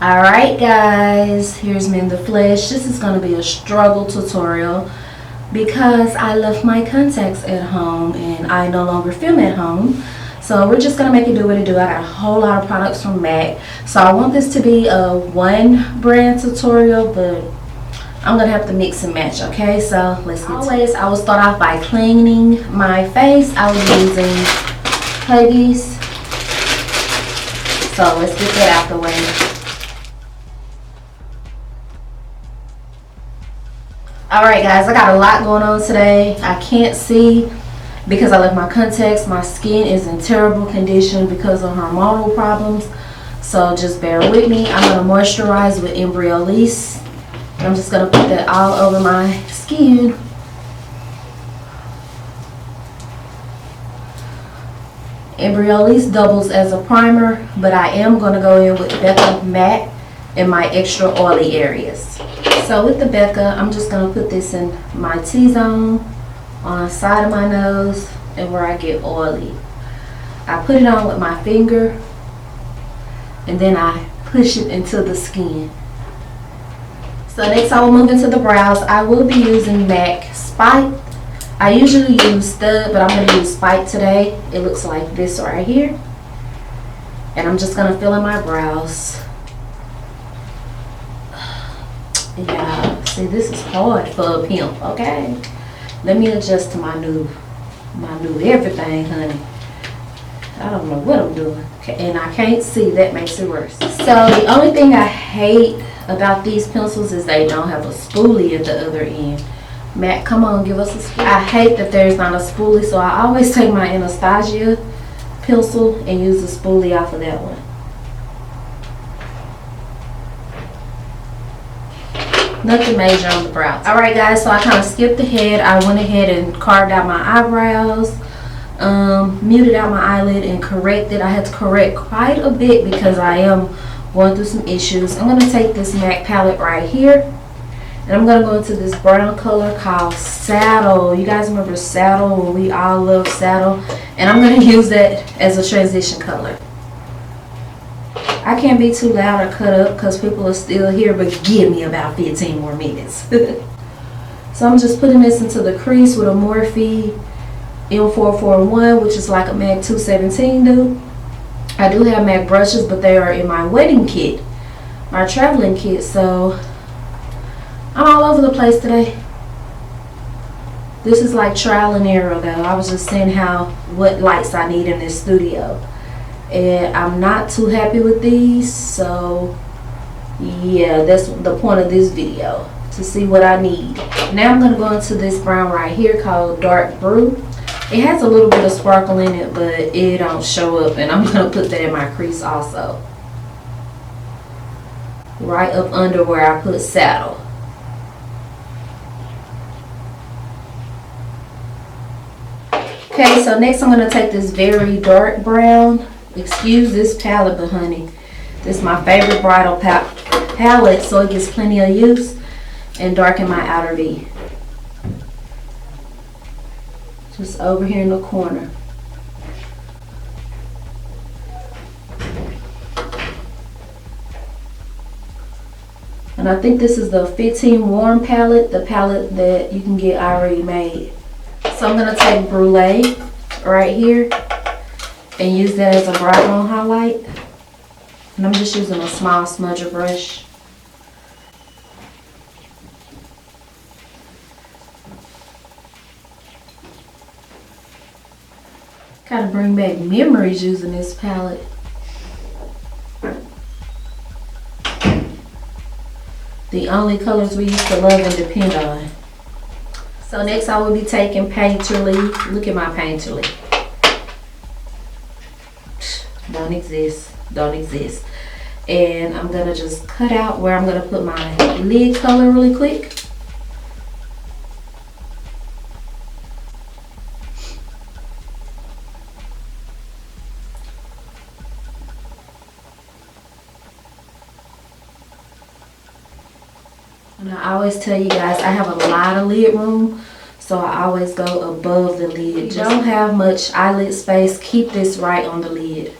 Alright guys, here's me in the flesh. This is going to be a struggle tutorial because I left my contacts at home and I no longer film at home. So we're just going to make it do what it do. I got a whole lot of products from MAC. So I want this to be a one brand tutorial, but I'm going to have to mix and match, okay? So let's get to it. I will start off by cleaning my face. I was using Huggies. So let's get that out the way. Alright guys, I got a lot going on today. I can't see because I left my contacts. My skin is in terrible condition because of hormonal problems. So just bear with me. I'm going to moisturize with Embryolisse. I'm just going to put that all over my skin. Embryolisse doubles as a primer, but I am going to go in with Becca Matte in my extra oily areas. So with the Becca, I'm just going to put this in my T-zone, on the side of my nose, and where I get oily. I put it on with my finger, and then I push it into the skin. So next I will move into the brows. I will be using MAC Spike. I usually use Stud, but I'm going to use Spike today. It looks like this right here. And I'm just going to fill in my brows. Yeah, see, this is hard for a pimp, okay? Let me adjust to my new everything, honey. I don't know what I'm doing. And I can't see, that makes it worse. So the only thing I hate about these pencils is they don't have a spoolie at the other end. Matt, come on, give us a spoolie. I hate that there's not a spoolie, so I always take my Anastasia pencil and use the spoolie off of that one. Nothing major on the brows. Alright guys, so I kind of skipped ahead. I went ahead and carved out my eyebrows, muted out my eyelid, and corrected. I had to correct quite a bit because I am going through some issues. I'm going to take this MAC palette right here, and I'm going to go into this brown color called Saddle. You guys remember Saddle when we all love Saddle? And I'm going to use that as a transition color. I can't be too loud or cut up because people are still here, but give me about 15 more minutes. So I'm just putting this into the crease with a Morphe M441, which is like a MAC 217 do. I do have MAC brushes, but they are in my wedding kit, my traveling kit, so I'm all over the place today. This is like trial and error though. I was just seeing what lights I need in this studio. And I'm not too happy with these, so yeah, that's the point of this video, to see what I need. Now I'm going to go into this brown right here called Dark Brew. It has a little bit of sparkle in it, but it don't show up, and I'm going to put that in my crease also, right up under where I put Saddle. Okay, so next I'm going to take this very dark brown. Excuse this palette, but honey, this is my favorite bridal palette, so it gets plenty of use, and darken my outer V. Just over here in the corner. And I think this is the 15 Warm palette, the palette that you can get already made. So I'm going to take Brulee right here and use that as a bright on highlight. And I'm just using a small smudger brush. Kind of bring back memories using this palette. The only colors we used to love and depend on. So next I will be taking Painterly. Look at my Painterly. Don't exist. And I'm gonna just cut out where I'm gonna put my lid color really quick. And I always tell you guys, I have a lot of lid room, so I always go above the lid. If you don't have much eyelid space, keep this right on the lid.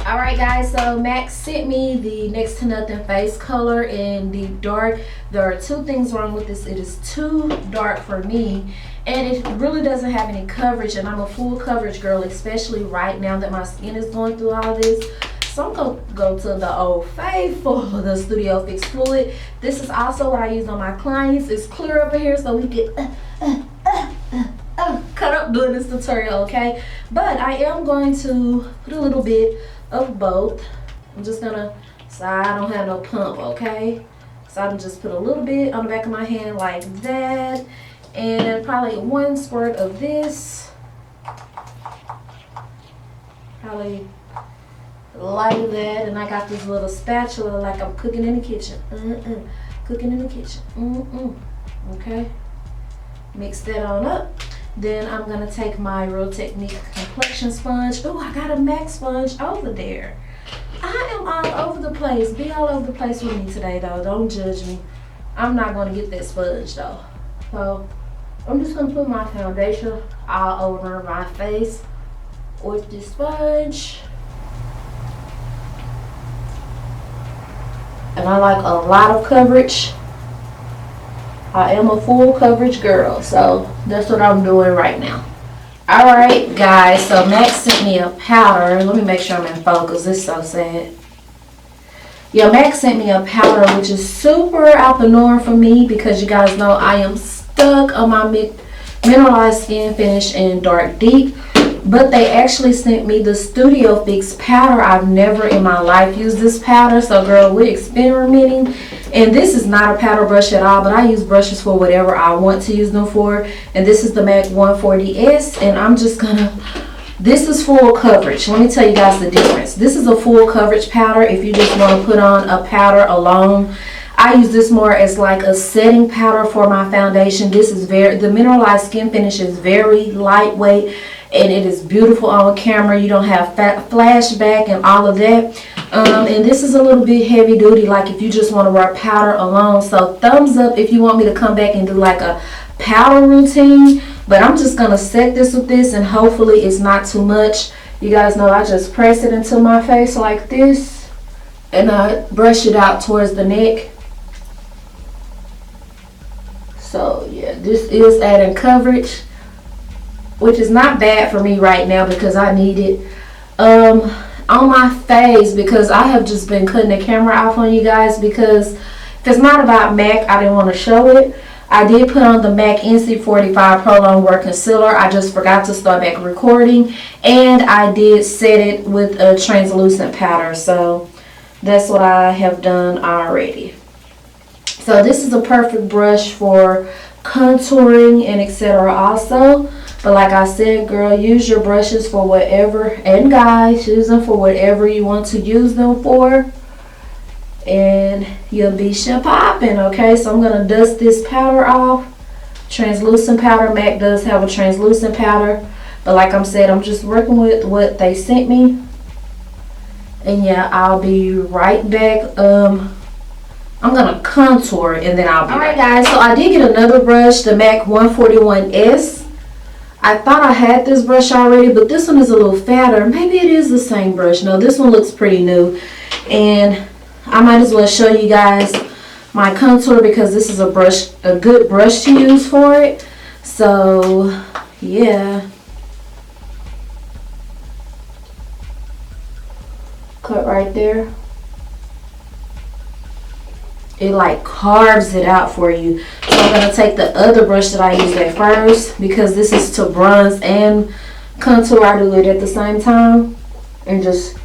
Alright guys, so Mac sent me the Next to Nothing face color in the dark. There are two things wrong with this. It is too dark for me, and it really doesn't have any coverage, and I'm a full coverage girl, especially right now that my skin is going through all this. So I'm going to go to the Old Faithful, the Studio Fix Fluid. This is also what I use on my clients. It's clear up in here so we get cut up doing this tutorial, okay? But I am going to put a little bit of both. I'm just gonna, so I don't have no pump, okay? So I'm just put a little bit on the back of my hand like that, and probably one squirt of this, probably like that. And I got this little spatula like I'm cooking in the kitchen. Cooking in the kitchen. Okay, mix that on up. Then I'm gonna take my Real Technique complexion sponge. Oh, I got a MAC sponge over there. I am all over the place. Be all over the place with me today though. Don't judge me. I'm not gonna get that sponge though. So I'm just gonna put my foundation all over my face with this sponge. And I like a lot of coverage. I am a full coverage girl, so that's what I'm doing right now. Alright guys, so Mac sent me a powder. Let me make sure I'm in focus. This is so sad. Yeah, Mac sent me a powder which is super out the norm for me, because you guys know I am stuck on my mineralized skin finish in dark deep. But they actually sent me the Studio Fix powder. I've never in my life used this powder. So girl, we're experimenting. And this is not a powder brush at all, but I use brushes for whatever I want to use them for. And this is the MAC 140S. And I'm just gonna, this is full coverage. Let me tell you guys the difference. This is a full coverage powder if you just want to put on a powder alone. I use this more as like a setting powder for my foundation. This is the mineralized skin finish is very lightweight. And it is beautiful on camera. You don't have flashback and all of that. And this is a little bit heavy duty, like if you just want to wear powder alone. So thumbs up if you want me to come back and do like a powder routine. But I'm just going to set this with this, and hopefully it's not too much. You guys know I just press it into my face like this. And I brush it out towards the neck. So yeah, this is adding coverage, which is not bad for me right now because I need it on my face, because I have just been cutting the camera off on you guys, because if it's not about MAC, I didn't want to show it. I did put on the MAC NC45 Prolong Wear Concealer. I just forgot to start back recording, and I did set it with a translucent powder, so that's what I have done already. So this is a perfect brush for contouring and etc. also. But like I said, girl, use your brushes for whatever, and guys, use them for whatever you want to use them for, and you'll be popping, okay? So I'm going to dust this powder off. Translucent powder. MAC does have a translucent powder. But like I said, I'm just working with what they sent me. And yeah, I'll be right back. I'm going to contour and then I'll be right back. Alright guys, so I did get another brush, the MAC 141S. I thought I had this brush already, but this one is a little fatter. Maybe it is the same brush. No, this one looks pretty new. And I might as well show you guys my contour, because this is a good brush to use for it. So, yeah. Cut right there. It like carves it out for you. So I'm going to take the other brush that I used at first, because this is to bronze and contour. I do it at the same time, and just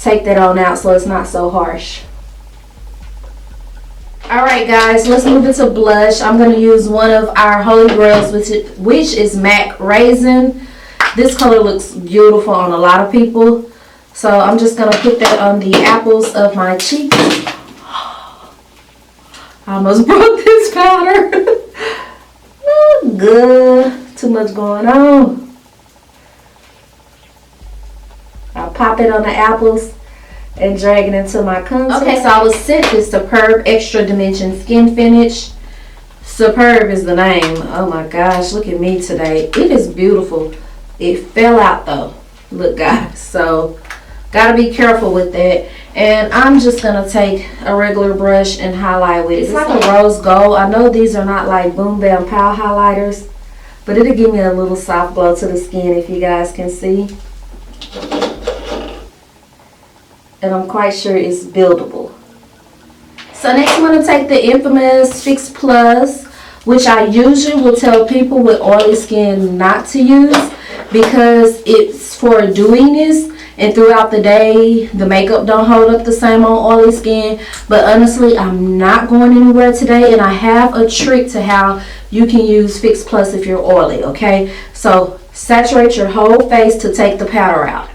take that on out so it's not so harsh. Alright guys, let's move into blush. I'm going to use one of our holy grails, which is MAC Raisin. This color looks beautiful on a lot of people. So I'm just going to put that on the apples of my cheeks. I almost broke this powder. Oh, good. Too much going on. I'll pop it on the apples and drag it into my contour. Okay, so I will set this Superb Extra Dimension Skin Finish. Superb is the name. Oh my gosh, look at me today. It is beautiful. It fell out though. Look guys, so Gotta be careful with that. And I'm just gonna take a regular brush and highlight with it. It's like a rose gold. I know these are not like Boom Bam Pow highlighters, but it'll give me a little soft glow to the skin, if you guys can see. And I'm quite sure it's buildable. So next I'm going to take the infamous Fix Plus, which I usually will tell people with oily skin not to use because it's for dewiness, and throughout the day the makeup don't hold up the same on oily skin. But honestly, I'm not going anywhere today, and I have a trick to how you can use Fix Plus if you're oily. Okay, so saturate your whole face to take the powder out.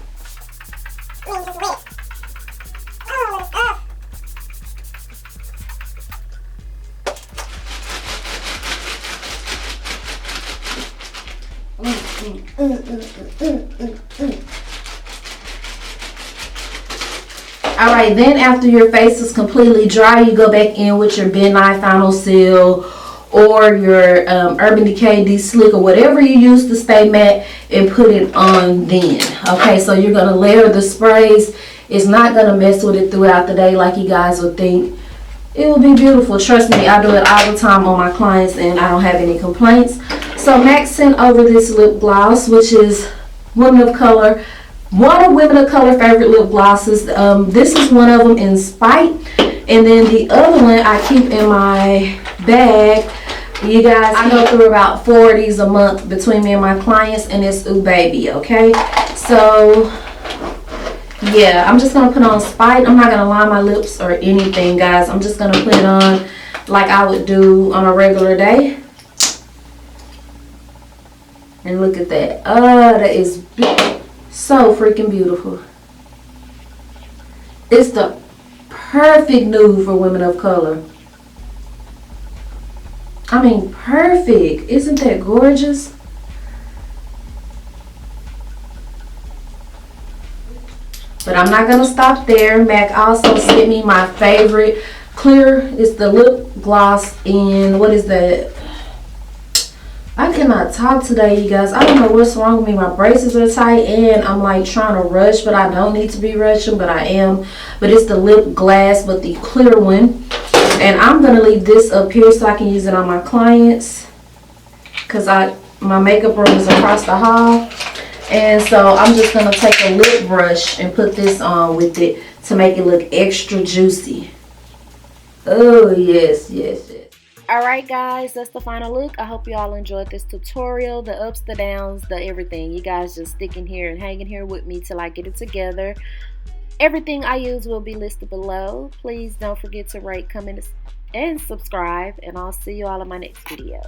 Alright, then after your face is completely dry, you go back in with your Ben Nye Final Seal or your Urban Decay De-Slick or whatever you use to stay matte, and put it on then. Okay, so you're going to layer the sprays. It's not going to mess with it throughout the day like you guys would think. It will be beautiful. Trust me, I do it all the time on my clients and I don't have any complaints. So Mac sent over this lip gloss, which is one of Women of Color favorite lip glosses. This is one of them in Spite, and then the other one I keep in my bag. You guys, I go through about 4 of these a month between me and my clients, and it's Ooh Baby. Okay, so yeah, I'm just gonna put on Spite. I'm not gonna line my lips or anything, guys. I'm just gonna put it on like I would do on a regular day. And look at that. Oh, that is so freaking beautiful. It's the perfect nude for women of color. I mean, perfect. Isn't that gorgeous? But I'm not gonna stop there. MAC also sent me my favorite clear. It's the lip gloss in, what is that? I cannot talk today, you guys. I don't know what's wrong with me. My braces are tight and I'm like trying to rush, but I don't need to be rushing, but I am. But it's the lip glass, but the clear one. And I'm going to leave this up here so I can use it on my clients, because my makeup room is across the hall. And so I'm just going to take a lip brush and put this on with it to make it look extra juicy. Oh, yes, yes, yes. Alright guys, that's the final look. I hope you all enjoyed this tutorial, the ups, the downs, the everything. You guys just sticking here and hanging here with me till I get it together. Everything I use will be listed below. Please don't forget to rate, comment, and subscribe, and I'll see you all in my next video.